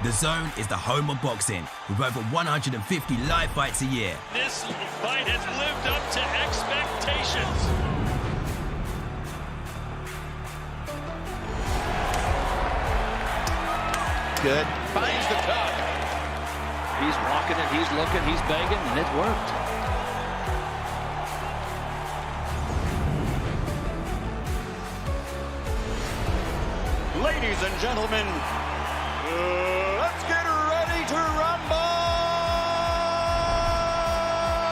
Dazn is the home of boxing, with over 150 live fights a year. This fight has lived up to expectations. Good. Finds the tuck. He's walking it, he's looking, he's begging, and it worked. Ladies and gentlemen, let's get ready to rumble!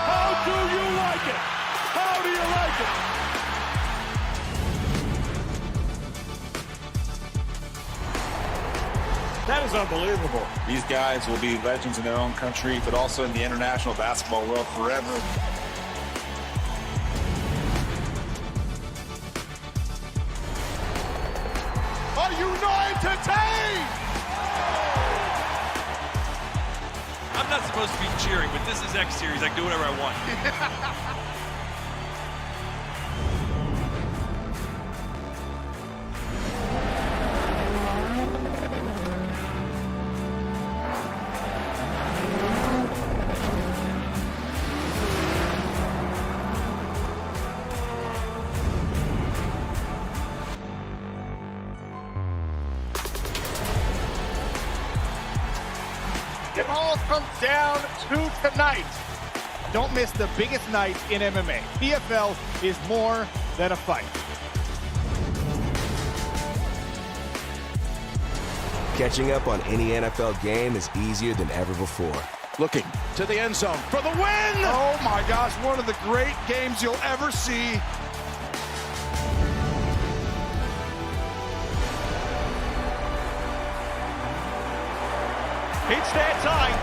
How do you like it? How do you like it? That is unbelievable. These guys will be legends in their own country, but also in the international basketball world forever. Are you not entertained? I'm not supposed to be cheering, but this is X Series. I can do whatever I want. It all comes down to tonight. Don't miss the biggest night in MMA. PFL is more than a fight. Catching up on any NFL game is easier than ever before. Looking to the end zone for the win! Oh my gosh, one of the great games you'll ever see. It's their time.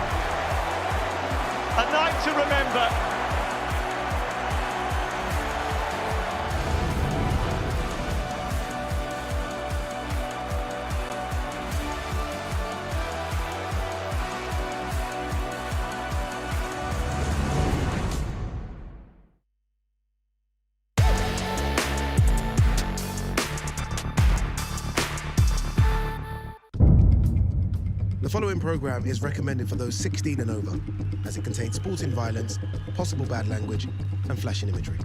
A night to remember. The following program is recommended for those 16 and over, as it contains sporting violence, possible bad language, and flashing imagery.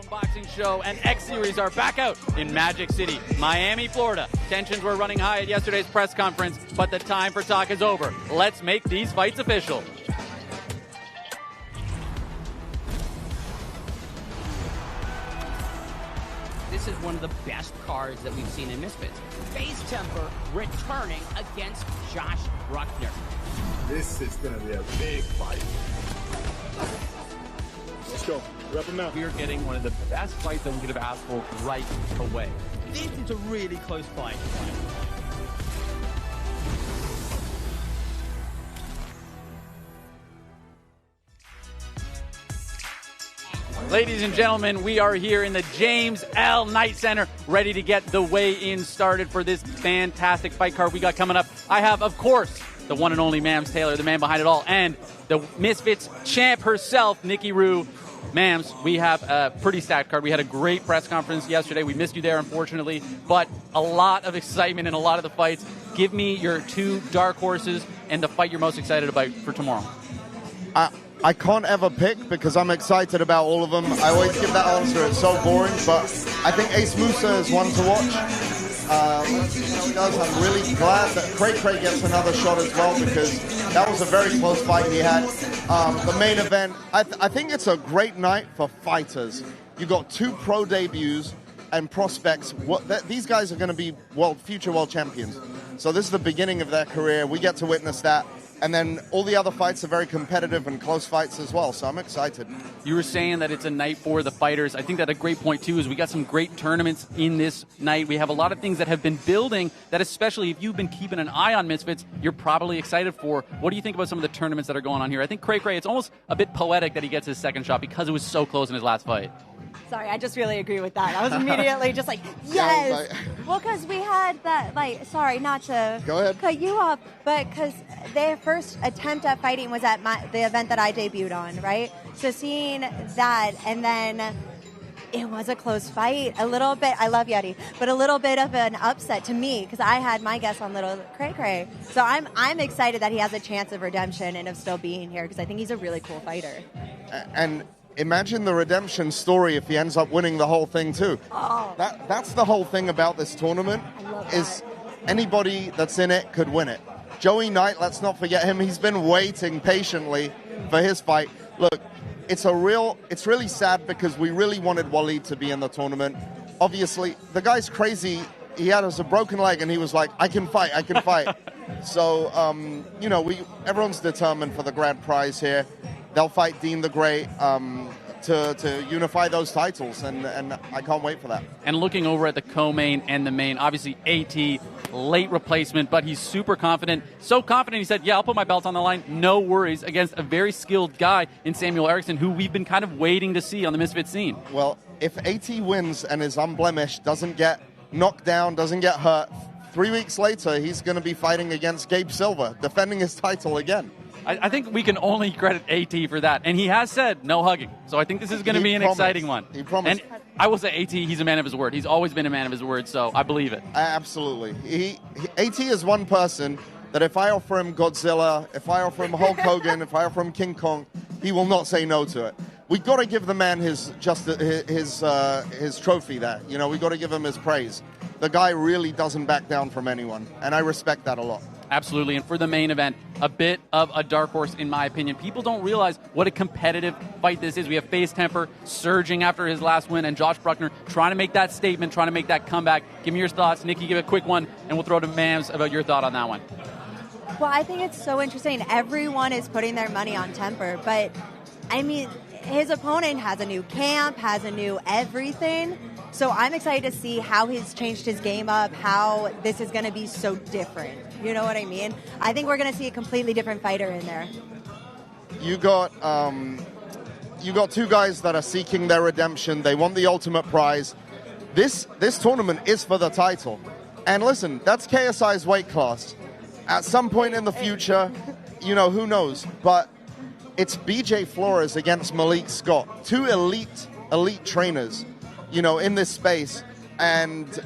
Unboxing show and X Series are back out in Magic City, Miami, Florida. Tensions were running high at yesterday's press conference, but the time for talk is over. Let's make these fights official. This is one of the best cards that we've seen in Misfits. Faze Temper returning against Josh Brueckner. This is going to be a big fight. Let's go. Wrap him out. We are getting one of the best fights that we could have asked for right away. This is a really close fight. Ladies and gentlemen, we are here in the James L. Knight Center, ready to get the weigh-in started for this fantastic fight card we got coming up. I have, of course, the one and only Mams Taylor, the man behind it all, and the Misfits champ herself, Nikki Rue. Mams, we have a pretty stacked card. We had a great press conference yesterday. We missed you there, unfortunately, but a lot of excitement in a lot of the fights. Give me your two dark horses and the fight you're most excited about for tomorrow. I can't ever pick because I'm excited about all of them. I always give that answer. It's so boring, but I think Ace Musa is one to watch. I'm really glad that Cray gets another shot as well because that was a very close fight he had. The main event, I think it's a great night for fighters. You got two pro debuts and prospects. These guys are going to be future world champions. So this is the beginning of their career. We get to witness that. And then all the other fights are very competitive and close fights as well, so I'm excited. You were saying that it's a night for the fighters. I think that a great point, too, is we got some great tournaments in this night. We have a lot of things that have been building that, especially if you've been keeping an eye on Misfits, you're probably excited for. What do you think about some of the tournaments that are going on here? I think Cray, it's almost a bit poetic that he gets his second shot because it was so close in his last fight. Sorry, I just really agree with that. I was immediately just like, yes! Well, because we had that, sorry, not to cut you off, but because their first attempt at fighting was at the event that I debuted on, right? So seeing that, and then it was a close fight, a little bit, I love Yeti, but a little bit of an upset to me, because I had my guess on little Cray. So I'm excited that he has a chance of redemption and of still being here, because I think he's a really cool fighter. And imagine the redemption story if he ends up winning the whole thing too. Oh. That's the whole thing about this tournament, is anybody that's in it could win it. Joey Knight, let's not forget him. He's been waiting patiently for his fight. Look, it's really sad because we really wanted Waleed to be in the tournament. Obviously, the guy's crazy. He had a broken leg and he was like, I can fight. So, everyone's determined for the grand prize here. They'll fight Dean the Great to unify those titles, and I can't wait for that. And looking over at the co-main and the main, obviously AT, late replacement, but he's super confident. So confident he said, yeah, I'll put my belt on the line, no worries, against a very skilled guy in Samuel Erickson, who we've been kind of waiting to see on the Misfits scene. Well, if AT wins and is unblemished, doesn't get knocked down, doesn't get hurt, 3 weeks later, he's going to be fighting against Gabe Silva, defending his title again. I think we can only credit AT for that. And he has said no hugging. So I think this is going to be an exciting one. He promised. And I will say AT, he's a man of his word. He's always been a man of his word, so I believe it. Absolutely. AT is one person that if I offer him Godzilla, if I offer him Hulk Hogan, if I offer him King Kong, he will not say no to it. We got to give the man his trophy there. We got to give him his praise. The guy really doesn't back down from anyone, and I respect that a lot. Absolutely, and for the main event, a bit of a dark horse in my opinion. People don't realize what a competitive fight this is. We have Faze Temper surging after his last win, and Josh Brueckner trying to make that statement, trying to make that comeback. Give me your thoughts. Nikki, give a quick one, and we'll throw to Mams about your thought on that one. Well, I think it's so interesting. Everyone is putting their money on Temper, but, I mean, his opponent has a new camp, has a new everything. So I'm excited to see how he's changed his game up, how this is going to be so different. You know what I mean? I think we're going to see a completely different fighter in there. You got two guys that are seeking their redemption. They want the ultimate prize. This tournament is for the title. And listen, that's KSI's weight class. At some point in the future, who knows? But it's BJ Flores against Malik Scott, two elite trainers, in this space. And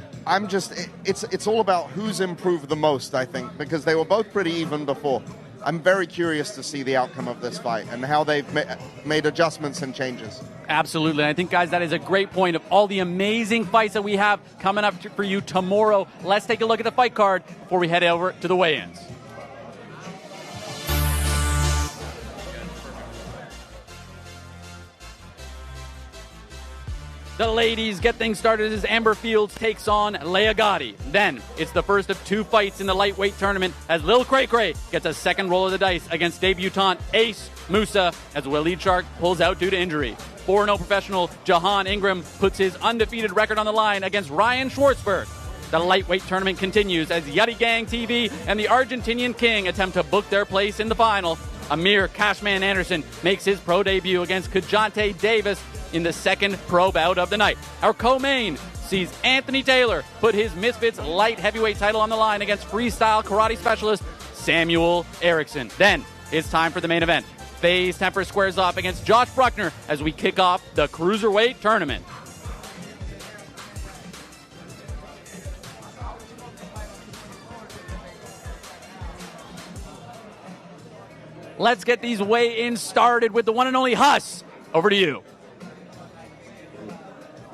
it's all about who's improved the most, I think, because they were both pretty even before. I'm very curious to see the outcome of this fight and how they've made adjustments and changes. Absolutely. I think, guys, that is a great point of all the amazing fights that we have coming up for you tomorrow. Let's take a look at the fight card before we head over to the weigh-ins. The ladies get things started as Amber Fields takes on Leia Gotti. Then, it's the first of 2 fights in the lightweight tournament as Lil Cray Cray gets a second roll of the dice against debutante Ace Musa as Waleed Shark pulls out due to injury. 4-0 professional Jahan Ingram puts his undefeated record on the line against Ryan Schwartzberg. The lightweight tournament continues as Yachty Gang TV and the Argentinian King attempt to book their place in the final. Amir Cashman Anderson makes his pro debut against Kajante Davis in the second pro bout of the night. Our co-main sees Anthony Taylor put his Misfits light heavyweight title on the line against freestyle karate specialist Samuel Erickson. Then it's time for the main event. Faze Temper squares off against Josh Brueckner as we kick off the Cruiserweight tournament. Let's get these weigh-ins started with the one and only Huss. Over to you.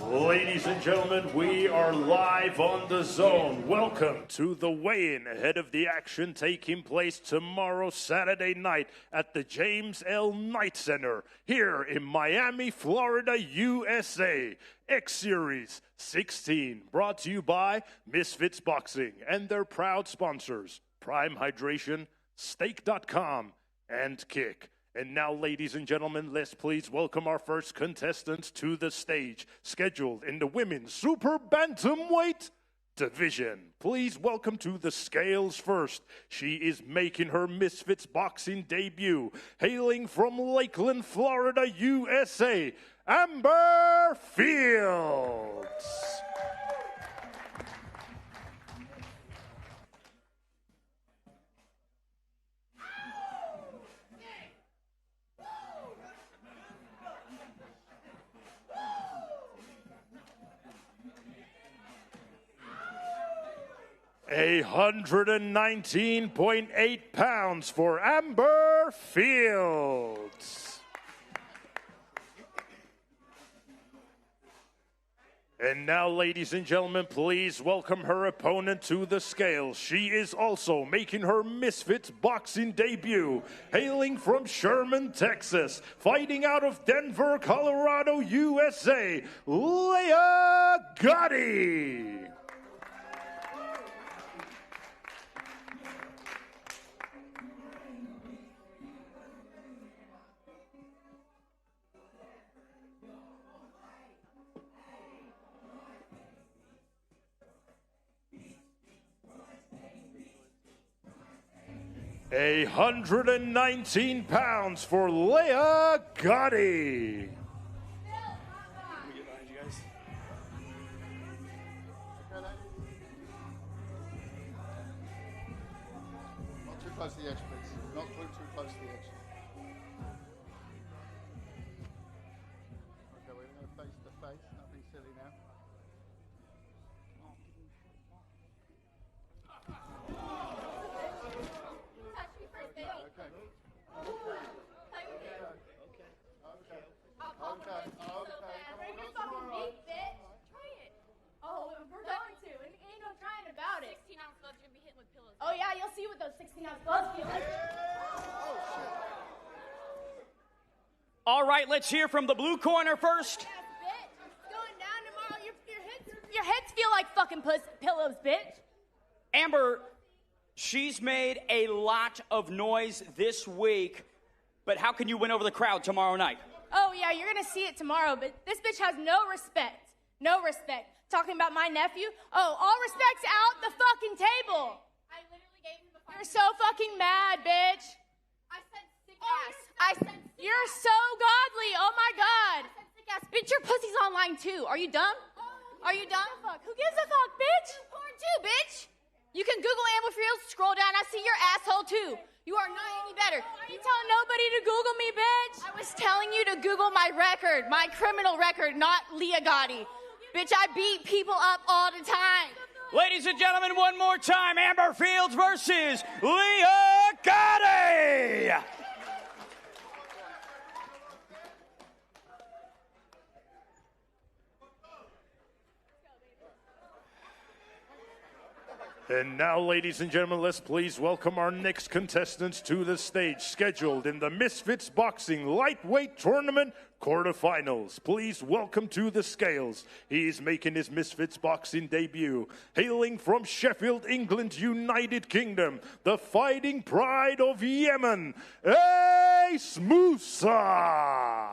Ladies and gentlemen, we are live on Dazn. Welcome to the weigh-in ahead of the action taking place tomorrow, Saturday night at the James L. Knight Center here in Miami, Florida, USA. X Series 16, brought to you by Misfits Boxing and their proud sponsors, Prime Hydration, Steak.com, and Kick. And now, ladies and gentlemen, let's please welcome our first contestant to the stage, scheduled in the women's super bantamweight division. Please welcome to the scales first. She is making her Misfits boxing debut, hailing from Lakeland, Florida, USA, Amber Fields. A 119.8 pounds for Amber Fields. And now, ladies and gentlemen, please welcome her opponent to the scales. She is also making her Misfits boxing debut, hailing from Sherman, Texas, fighting out of Denver, Colorado, USA, Leia Gotti. A 119 pounds for Leia Gotti. Not too close to the edge, please. Not too close to the edge. Okay, we're going to face to face. Nothing silly now. Oh yeah, you'll see what those 16-ounce gloves feel like. All right, let's hear from the blue corner first. Yes, bitch. It's going down tomorrow. Your heads feel like fucking pillows, bitch. Amber, she's made a lot of noise this week, but how can you win over the crowd tomorrow night? Oh yeah, you're gonna see it tomorrow, but this bitch has no respect. No respect. Talking about my nephew? Oh, all respect's out the fucking table. I literally gave him the phone. You're so fucking mad, bitch. I said sick ass. You're so godly. Oh my god. I said sick ass. Bitch, your pussy's online too. Are you dumb? Are you dumb? Who gives a fuck, bitch? Porn too, bitch. You can Google Amber Fields, scroll down, I see your asshole too. You are not any better. You telling nobody to Google me, bitch? I was telling you to Google my record, my criminal record, not Leia Gotti. Bitch, I beat people up all the time. Ladies and gentlemen, one more time, Amber Fields versus Leia Gotti. And now, ladies and gentlemen, let's please welcome our next contestants to the stage, scheduled in the Misfits Boxing Lightweight Tournament quarterfinals. Please welcome to the scales. He is making his Misfits Boxing debut, hailing from Sheffield, England, United Kingdom, the fighting pride of Yemen, Ace Musa.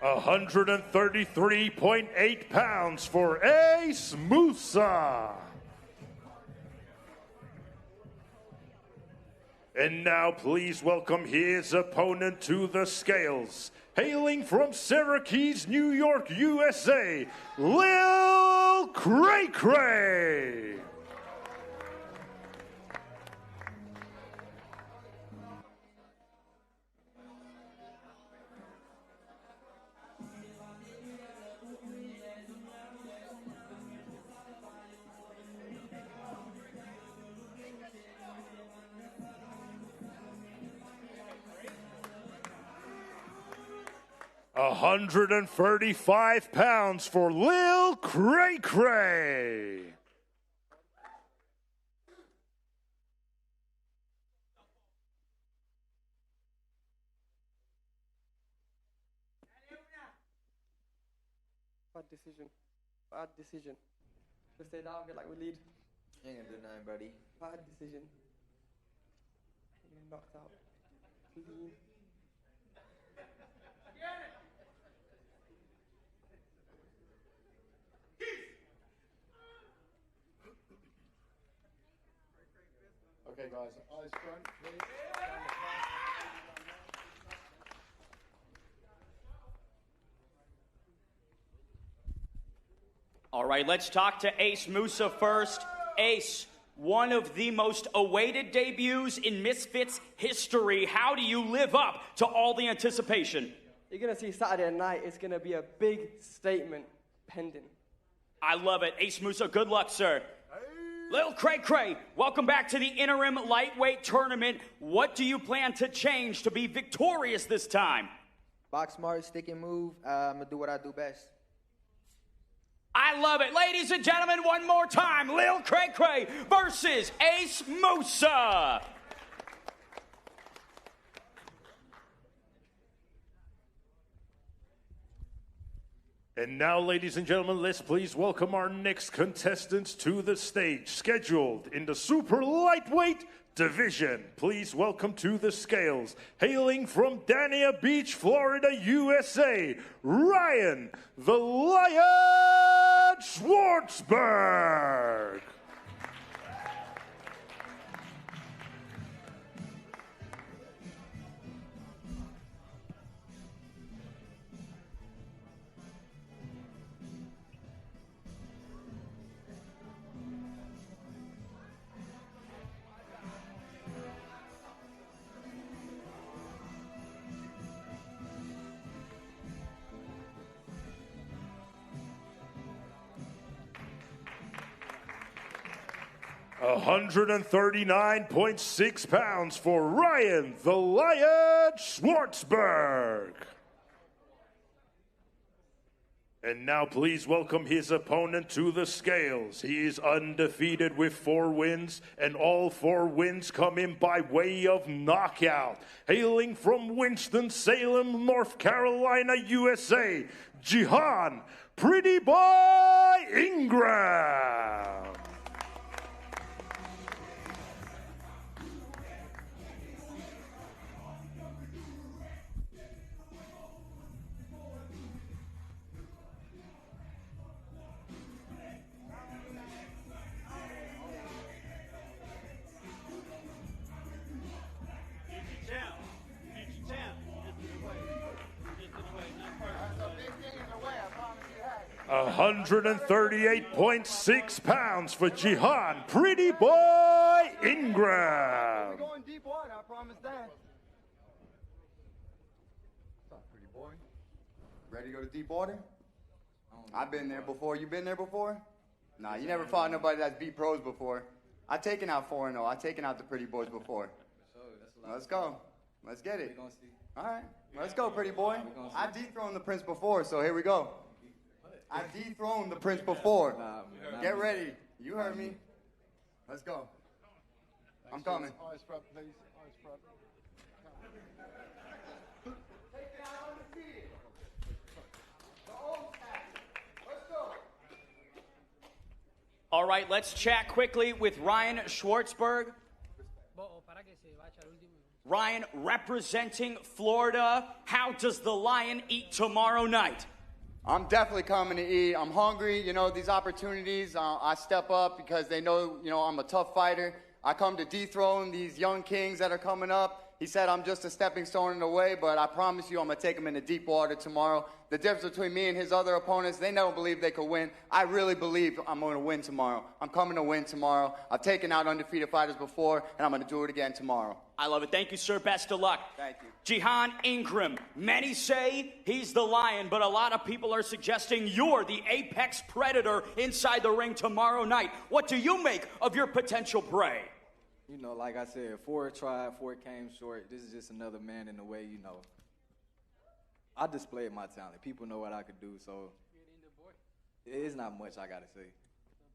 133.8 pounds for Ace Musa. And now please welcome his opponent to the scales. Hailing from Syracuse, New York, USA, Lil Cray Cray. £135 for Lil Cray Cray. Bad decision. Bad decision. Just stay down, get like we lead. Ain't gonna do nothing, buddy. Bad decision. You're knocked out. Clean. Okay, guys, eyes front, please. All right, let's talk to Ace Musa first. Ace, one of the most awaited debuts in Misfits history. How do you live up to all the anticipation? You're going to see Saturday night. It's going to be a big statement pending. I love it. Ace Musa, good luck, sir. Lil Cray Cray, welcome back to the interim lightweight tournament. What do you plan to change to be victorious this time? Box smart, stick and move. I'm going to do what I do best. I love it. Ladies and gentlemen, one more time. Lil Cray Cray versus Ace Musa. And now, ladies and gentlemen, let's please welcome our next contestants to the stage, scheduled in the super lightweight division. Please welcome to the scales, hailing from Dania Beach, Florida, USA, Ryan the Lion Schwartzberg. £139.6 for Ryan the Lion Schwartzberg. And now please welcome his opponent to the scales. He is undefeated with 4 wins, and all 4 wins come in by way of knockout. Hailing from Winston-Salem, North Carolina, USA, Jihan Pretty Boy Ingram. £138.6 for Jihan Pretty Boy Ingram. We're going deep water, I promise that. What's up, pretty boy? Ready to go to deep water? I've been there before. You been there before? Nah, you never fought nobody that's beat pros before. I've taken out 4-0. I've taken out the pretty boys before. Let's go. Let's get it. All right. Let's go, pretty boy. I've dethroned the prince before, so here we go. I've dethroned the prince before. Get ready. You heard me. Let's go. I'm coming. Eyes front, please. Eyes front. All right, let's chat quickly with Ryan Schwartzberg. Ryan, representing Florida, how does the Lion eat tomorrow night? I'm definitely coming to eat. I'm hungry. You know, these opportunities, I step up because they know, I'm a tough fighter. I come to dethrone these young kings that are coming up. He said I'm just a stepping stone in the way, but I promise you I'm going to take him into deep water tomorrow. The difference between me and his other opponents, they never believed they could win. I really believe I'm going to win tomorrow. I'm coming to win tomorrow. I've taken out undefeated fighters before, and I'm going to do it again tomorrow. I love it. Thank you, sir. Best of luck. Thank you. Jihan Ingram. Many say he's the Lion, but a lot of people are suggesting you're the apex predator inside the ring tomorrow night. What do you make of your potential prey? Like I said, 4 tried, 4 came short. This is just another man in the way, I displayed my talent. People know what I could do, so it's not much I got to say.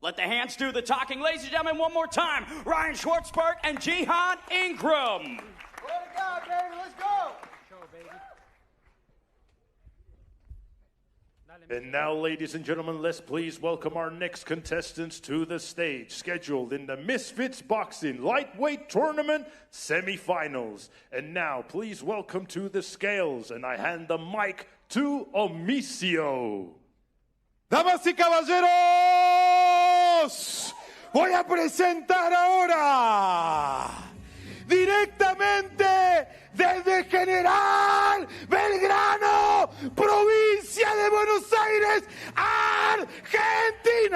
Let the hands do the talking. Ladies and gentlemen, one more time, Ryan Schwartzberg and Jihan Ingram. Go to God, baby. Let's go. And now, ladies and gentlemen, let's please welcome our next contestants to the stage, scheduled in the Misfits Boxing Lightweight Tournament semifinals. And now, please welcome to the scales, and I hand the mic to Omicio. Damas y caballeros, voy a presentar ahora, directamente desde General Belgrano, provincia de Buenos Aires, Argentina.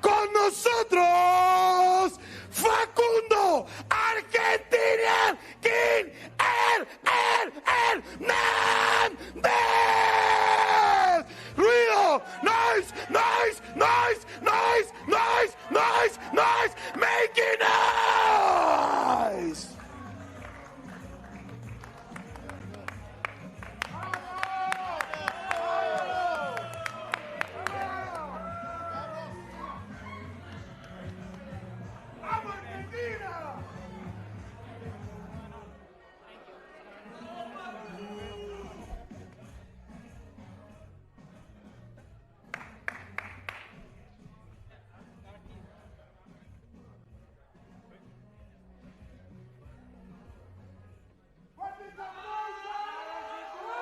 Con nosotros, Facundo, Argentina, King, Hernández. Ruido, nice, nice, nice, nice, nice, nice, nice, make it nice.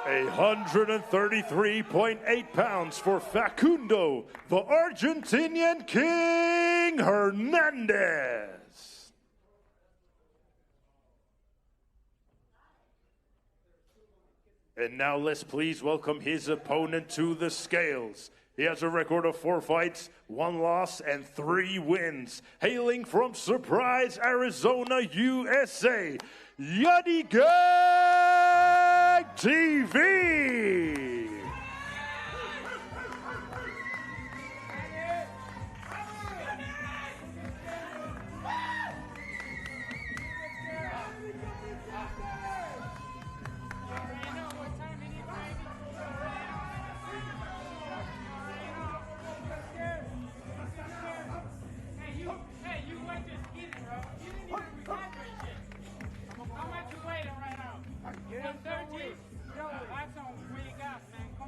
A 133.8 pounds for Facundo, the Argentinian King Hernandez. And now let's please welcome his opponent to the scales. He has a record of 4 fights, 1 loss, and 3 wins. Hailing from Surprise, Arizona, USA, Yadi Gang TV.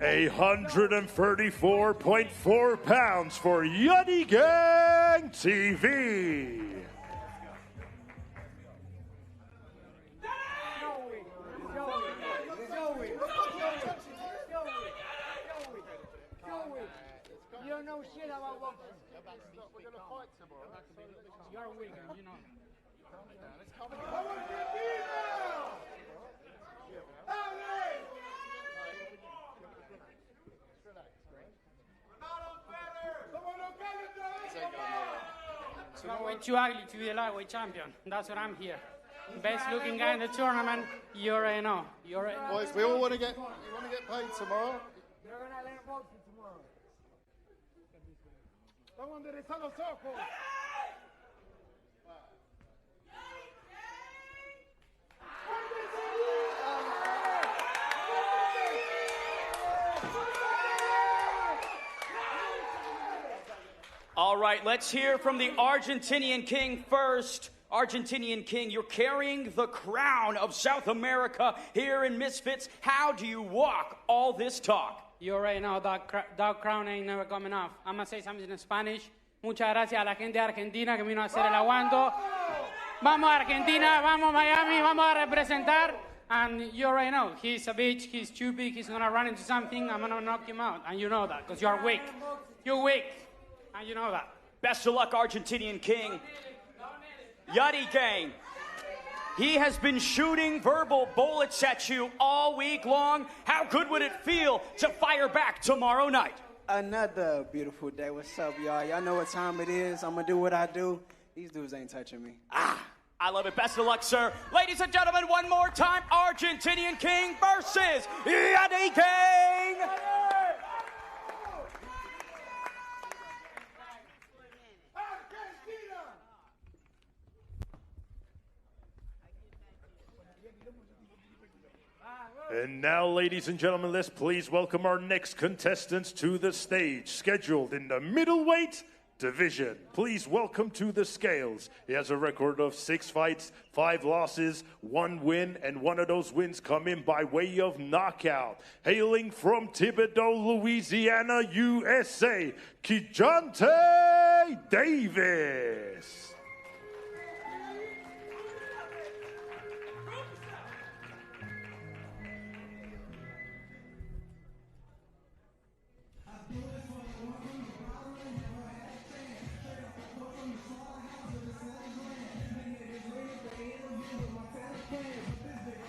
A 134.4 pounds for Yadi Gang TV. You don't know shit about boxing. We're going to fight tomorrow. You're a winner, you know. Let's come on. You're way too ugly to be the lightweight champion. That's what I'm here. Best looking guy in the tournament. You already know. Boys, we all want to get paid tomorrow. You're gonna learn boxing tomorrow. Vamos a enderezar los ojos. All right, let's hear from the Argentinian King first. Argentinian King, you're carrying the crown of South America here in Misfits. How do you walk all this talk? You already know that crown ain't never coming off. I'm going to say something in Spanish. Muchas gracias a la gente de Argentina que vino a hacer el aguanto. Vamos a Argentina, vamos Miami, vamos a representar. And you already know, he's a bitch, he's stupid, he's going to run into something, I'm going to knock him out. And you know that, because you're weak. You're weak. And you know that. Best of luck, Argentinian King. Yachty Gang. He has been shooting verbal bullets at you all week long. How good would it feel to fire back tomorrow night? Another beautiful day. What's up, y'all? Y'all know what time it is. I'm going to do what I do. These dudes ain't touching me. I love it. Best of luck, sir. Ladies and gentlemen, one more time, Argentinian King versus Yachty Gang. And now, ladies and gentlemen, let's please welcome our next contestants to the stage, scheduled in the middleweight division. Please welcome to the scales. He has a record of 6 fights, 5 losses, 1 win, and one of those wins come in by way of knockout. Hailing from Thibodaux, Louisiana, USA, Kijante Davis.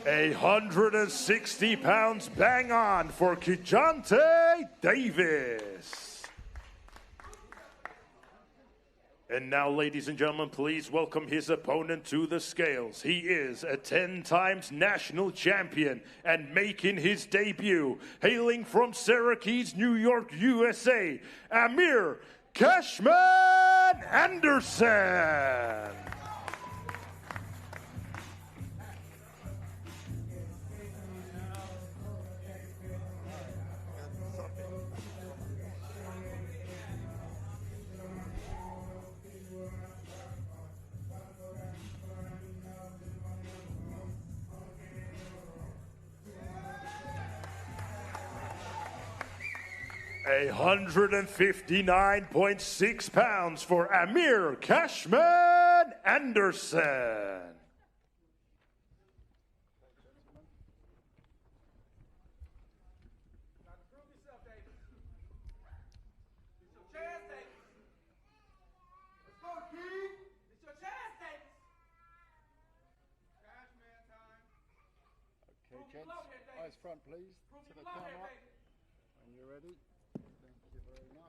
160 pounds bang on for Kijante Davis. And now, ladies and gentlemen, please welcome his opponent to the scales. He is a 10 times national champion and making his debut, hailing from Syracuse, New York, USA, Amir Cashman Anderson. A 159.6 pounds for Amir Cashman Anderson. Okay, gents, eyes front, please, to the camera. When you're ready. Thank you very much.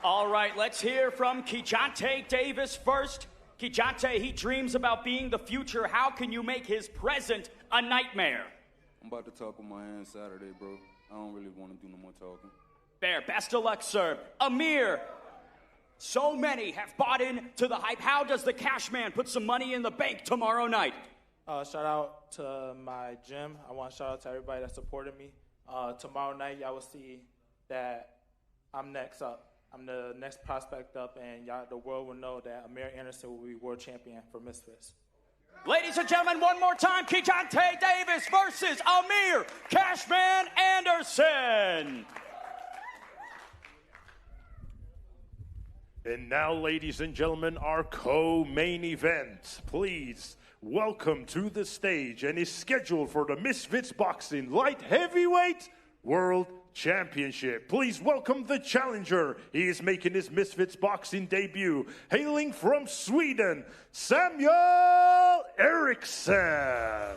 All right, let's hear from Kijante Davis first. Kijante, he dreams about being the future. How can you make his present a nightmare? I'm about to talk with my hands Saturday, bro. I don't really want to do no more talking. Fair. Best of luck, sir. Amir, so many have bought into the hype. How does the Cashman put some money in the bank tomorrow night? Shout out to my gym. I want to shout out to everybody that supported me. Tomorrow night, y'all will see that I'm next up. I'm the next prospect up, and y'all, the world will know that Amir Anderson will be world champion for Misfits. Ladies and gentlemen, one more time, Kijante Davis versus Amir Cashman Anderson. And now, ladies and gentlemen, our co-main event. Please welcome to the stage and is scheduled for the Misfits Boxing Light Heavyweight World Championship. Please welcome the challenger. He is making his Misfits Boxing debut, hailing from Sweden, Samuel Eriksson.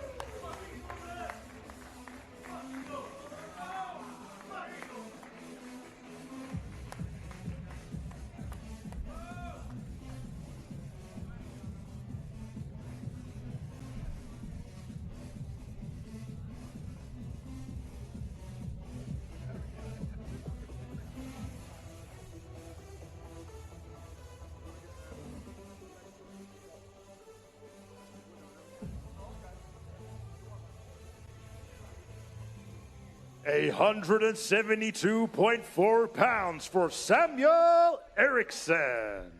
172.4 pounds for Samuel Eriksson.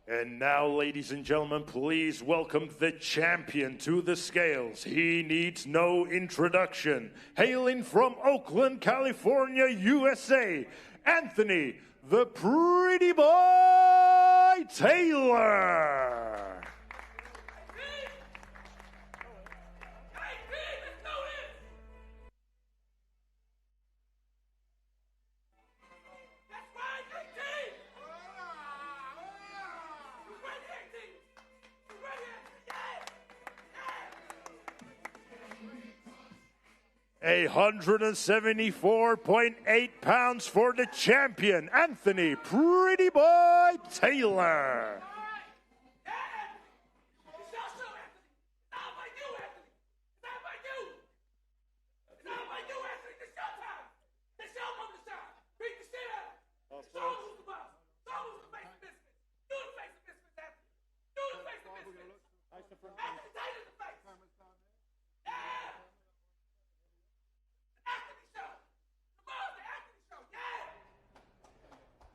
And now, ladies and gentlemen, please welcome the champion to the scales. He needs no introduction. Hailing from Oakland, California, USA, Anthony, the Pretty Boy Taylor. A 174.8 pounds for the champion, Anthony Pretty Boy Taylor.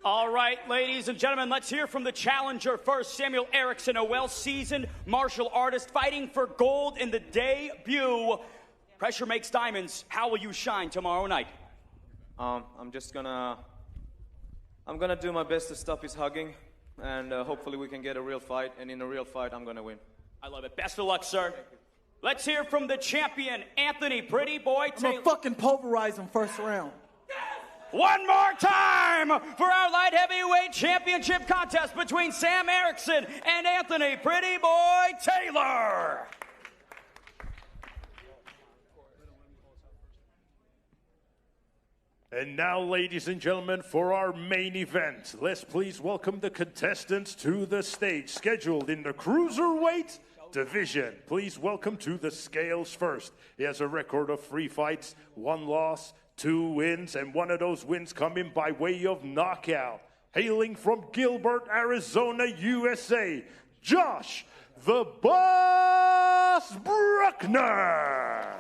All right, ladies and gentlemen, let's hear from the challenger first. Samuel Eriksson, a well-seasoned martial artist fighting for gold in the debut. Pressure makes diamonds. How will you shine tomorrow night? I'm gonna do my best to stop his hugging, and hopefully we can get a real fight, and in a real fight, I'm gonna win. I love it. Best of luck, sir. Let's hear from the champion, Anthony Pretty Boy Taylor. I'm gonna fucking pulverize him first round. One more time for our light heavyweight championship contest between Sam Eriksson and Anthony Pretty Boy Taylor. And now, ladies and gentlemen, for our main event, let's please welcome the contestants to the stage, scheduled in the cruiserweight division. Please welcome to the scales first. He has a record of 3 fights, 1 loss, 2 wins, and one of those wins coming by way of knockout. Hailing from Gilbert, Arizona, USA, Josh the Boss Brueckner.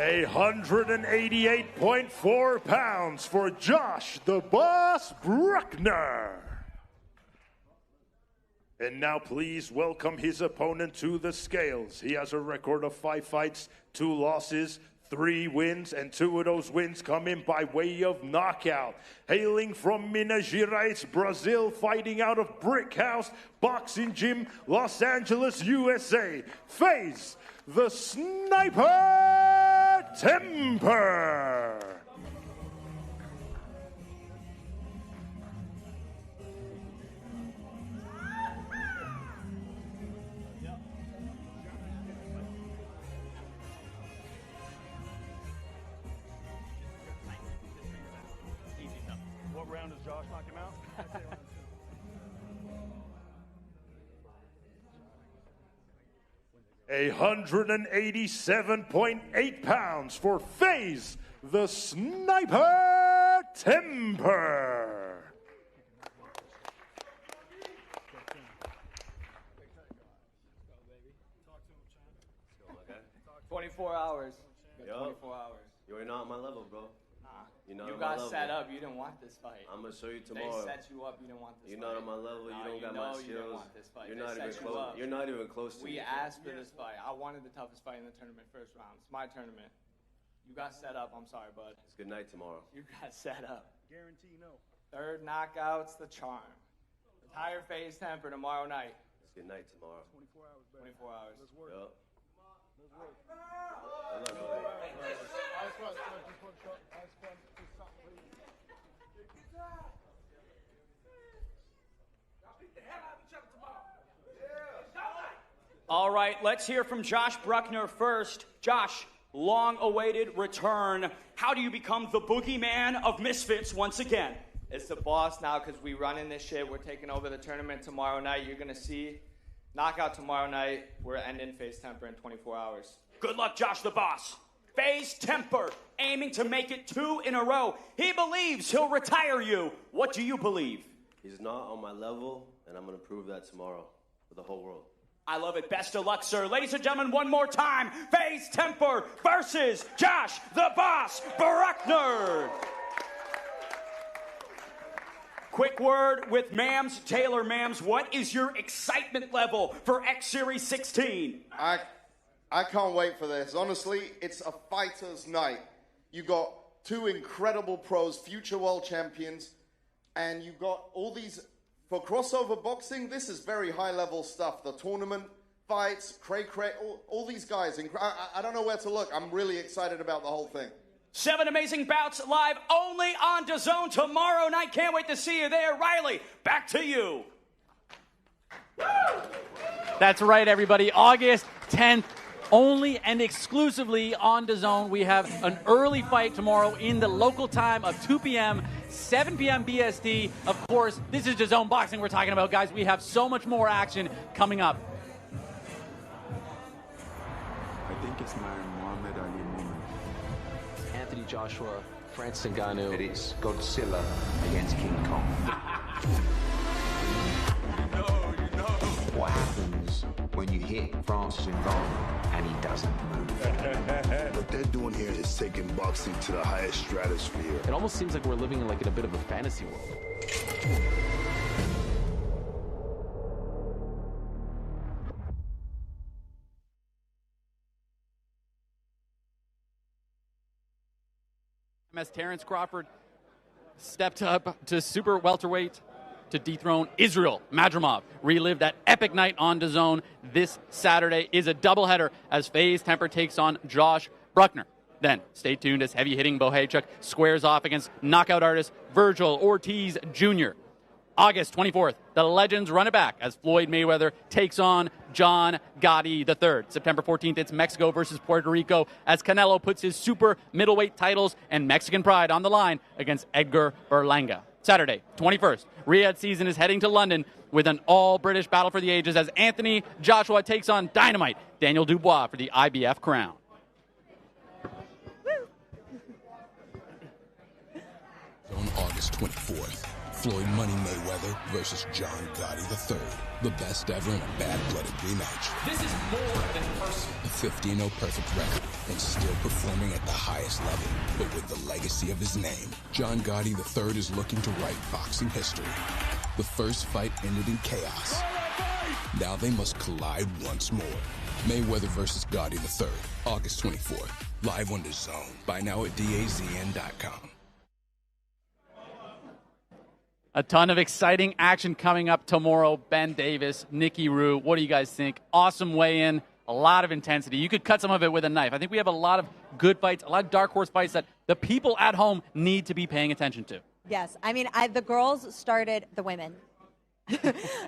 188.4 pounds for Josh the Boss Brueckner. And now please welcome his opponent to the scales. He has a record of 5 fights, 2 losses, 3 wins, and 2 of those wins come in by way of knockout. Hailing from Minas Gerais, Brazil, fighting out of Brick House Boxing Gym, Los Angeles, USA, Faze the Sniper Temper. What round does Josh knock him out? 187.8 pounds for Faze the Sniper Temper. 24 hours. Yo. 24 hours. You're not on my level, bro. You're not You on my got level. set up. You didn't want this fight. I'm gonna show you tomorrow. They set you up. You didn't want this You're fight. not on my level. No, You don't got know my you didn't skills. want this fight. You're They not even set you close. up. You're not even close to We me. asked for this fight. I wanted the toughest fight in the tournament first round. It's my tournament. You got set up. I'm sorry, bud. It's good night tomorrow. You got set up. Guarantee no. 3rd knockout's the charm. Retire Faze Temper tomorrow night. It's good night tomorrow. 24 hours, baby. 24 hours. Let's work. Yup. Let's work. I love you. Ice front, just one shot. Ice front, just something, please. All right, let's hear from Josh Brueckner first. Josh, long-awaited return. How do you become the boogeyman of Misfits once again? It's the boss now because we running this shit. We're taking over the tournament tomorrow night. You're going to see knockout tomorrow night. We're ending Faze Temper in 24 hours. Good luck, Josh the Boss. Faze Temper, aiming to make it 2 in a row. He believes he'll retire you. What do you believe? He's not on my level, and I'm going to prove that tomorrow for the whole world. I love it. Best of luck, sir. Ladies and gentlemen, one more time. Faze Temper versus Josh the Boss Brueckner. Quick word with Mams. Taylor Mams, what is your excitement level for X Series 16? I can't wait for this. Honestly, it's a fighter's night. You got 2 incredible pros, future world champions, and you got all these, for crossover boxing, this is very high-level stuff. The tournament fights, Cray, all these guys. I don't know where to look. I'm really excited about the whole thing. 7 amazing bouts live only on Dazn tomorrow night. Can't wait to see you there. Riley, back to you. That's right, everybody. August 10th, only and exclusively on Dazn. We have an early fight tomorrow in the local time of 2 p.m., 7 p.m. BST. Of course, this is Dazn Boxing we're talking about, guys. We have so much more action coming up. I think it's my Muhammad Ali moment. Anthony Joshua, Francis Ngannou. It is Godzilla against King Kong. What happens when you hit Francis Ngannou and he doesn't move? What they're doing here is taking boxing to the highest stratosphere. It almost seems like we're living in a bit of a fantasy world. As Terrence Crawford stepped up to super welterweight to dethrone Israel Madrimov. Relive that epic night on Dazn. This Saturday is a doubleheader as Faze Temper takes on Josh Brueckner. Then stay tuned as heavy-hitting Bohaychuk squares off against knockout artist Virgil Ortiz Jr. August 24th, the legends run it back as Floyd Mayweather takes on John Gotti III. September 14th, it's Mexico versus Puerto Rico as Canelo puts his super middleweight titles and Mexican pride on the line against Edgar Berlanga. Saturday, 21st, Riyadh season is heading to London with an all-British battle for the ages as Anthony Joshua takes on Dynamite Daniel Dubois for the IBF crown. On August 24th, Floyd Money Mayweather versus John Gotti III. The best ever in a bad-blooded rematch. This is more than personal. A 15-0 perfect record and still performing at the highest level, but with the legacy of his name. John Gotti III is looking to write boxing history. The first fight ended in chaos. Now they must collide once more. Mayweather versus Gotti III, August 24th. Live on DAZN. Buy now at DAZN.com. A ton of exciting action coming up tomorrow. Ben Davis, Nicky Rue, what do you guys think? Awesome weigh-in, a lot of intensity. You could cut some of it with a knife. I think we have a lot of good fights, a lot of dark horse fights that the people at home need to be paying attention to. Yes, I mean, the girls started, the women.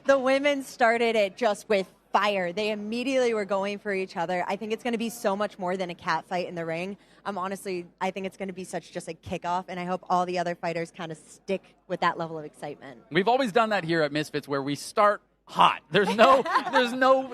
The women started it just with fire. They immediately were going for each other. I think it's going to be so much more than a cat fight in the ring. I think it's going to be such just a kickoff, and I hope all the other fighters kind of stick with that level of excitement. We've always done that here at Misfits where we start hot. There's no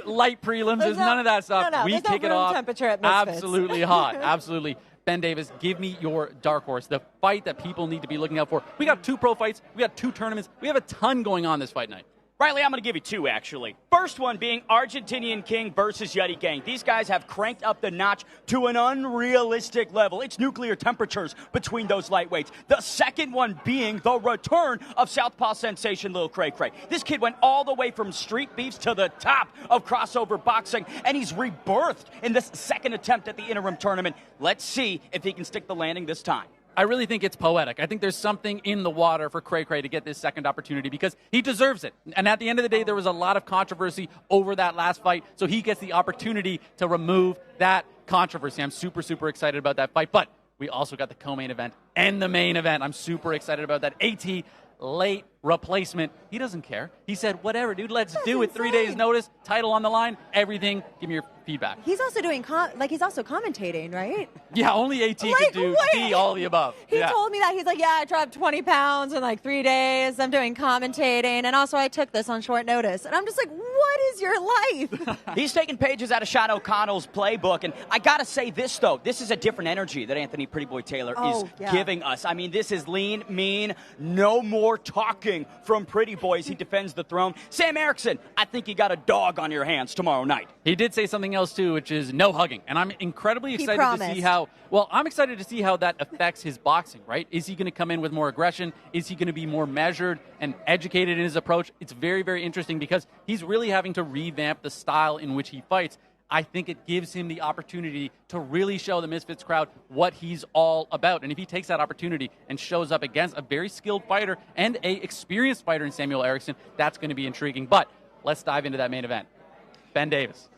light prelims. There's none of that stuff. No, we there's kick no it room off temperature at Misfits. absolutely hot. Absolutely. Ben Davis, give me your dark horse, the fight that people need to be looking out for. We got 2 pro fights. We got 2 tournaments. We have a ton going on this fight night. Riley, I'm going to give you 2, actually. First one being Argentinian King versus Yeti Gang. These guys have cranked up the notch to an unrealistic level. It's nuclear temperatures between those lightweights. The second one being the return of Southpaw sensation Lil Cray Cray. This kid went all the way from street beefs to the top of crossover boxing, and he's rebirthed in this second attempt at the interim tournament. Let's see if he can stick the landing this time. I really think it's poetic. I think there's something in the water for Cray Cray to get this second opportunity because he deserves it. And at the end of the day, there was a lot of controversy over that last fight, so he gets the opportunity to remove that controversy. I'm super, super excited about that fight. But we also got the co-main event and the main event. I'm super excited about that. AT late replacement. He doesn't care. He said, whatever, dude, let's do it. 3 days notice, title on the line, everything. Give me your feedback. He's also doing, he's also commentating, right? Yeah, only AT could do D, all the above. He told me that. He's like, yeah, I dropped 20 pounds in like 3 days. I'm doing commentating. And also I took this on short notice. And I'm just like, what is your life? He's taking pages out of Shad O'Connell's playbook. And I got to say this, though. This is a different energy that Anthony Pretty Boy Taylor is giving us. I mean, this is lean, mean, no more talking from Pretty Boys. He defends the throne. Sam Erickson, I think you got a dog on your hands tomorrow night. He did say something else, too, which is no hugging. And I'm incredibly excited to see how, I'm excited to see how that affects his boxing, right? Is he going to come in with more aggression? Is he going to be more measured and educated in his approach? It's very, very interesting because he's really having to revamp the style in which he fights. I think it gives him the opportunity to really show the Misfits crowd what he's all about. And if he takes that opportunity and shows up against a very skilled fighter and a experienced fighter in Samuel Erickson, that's going to be intriguing. But let's dive into that main event. Ben Davis.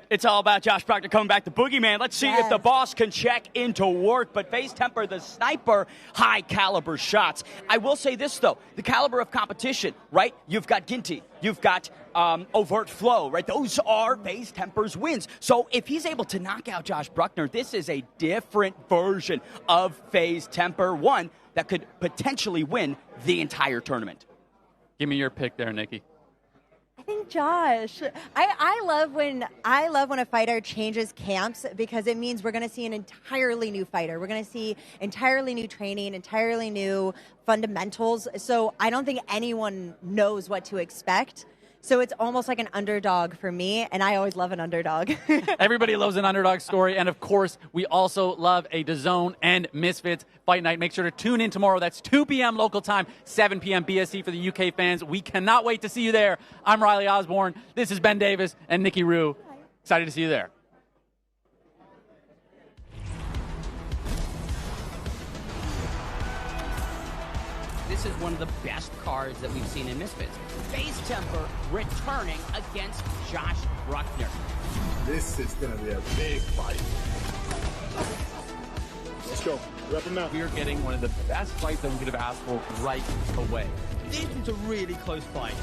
It's all about Josh Brueckner coming back to Boogeyman. Let's see if the boss can check into work. But Faze Temper, the sniper, high-caliber shots. I will say this, though. The caliber of competition, right? You've got Ginty. You've got Overt Flow, right? Those are Faze Temper's wins. So if he's able to knock out Josh Brueckner, this is a different version of Faze Temper, one that could potentially win the entire tournament. Give me your pick there, Nikki. I think Josh. I love when a fighter changes camps because it means we're going to see an entirely new fighter. We're going to see entirely new training, entirely new fundamentals. So I don't think anyone knows what to expect. So it's almost like an underdog for me, and I always love an underdog. Everybody loves an underdog story, and of course, we also love a Dazn and Misfits fight night. Make sure to tune in tomorrow. That's 2 p.m. local time, 7 p.m. BST for the UK fans. We cannot wait to see you there. I'm Riley Osborne. This is Ben Davis and Nikki Rue. Excited to see you there. This is one of the best cards that we've seen in Misfits. Faze Temper returning against Josh Brueckner. This is going to be a big fight. Let's go. Rep him out. We are getting one of the best fights that we could have asked for right away. This is a really close fight.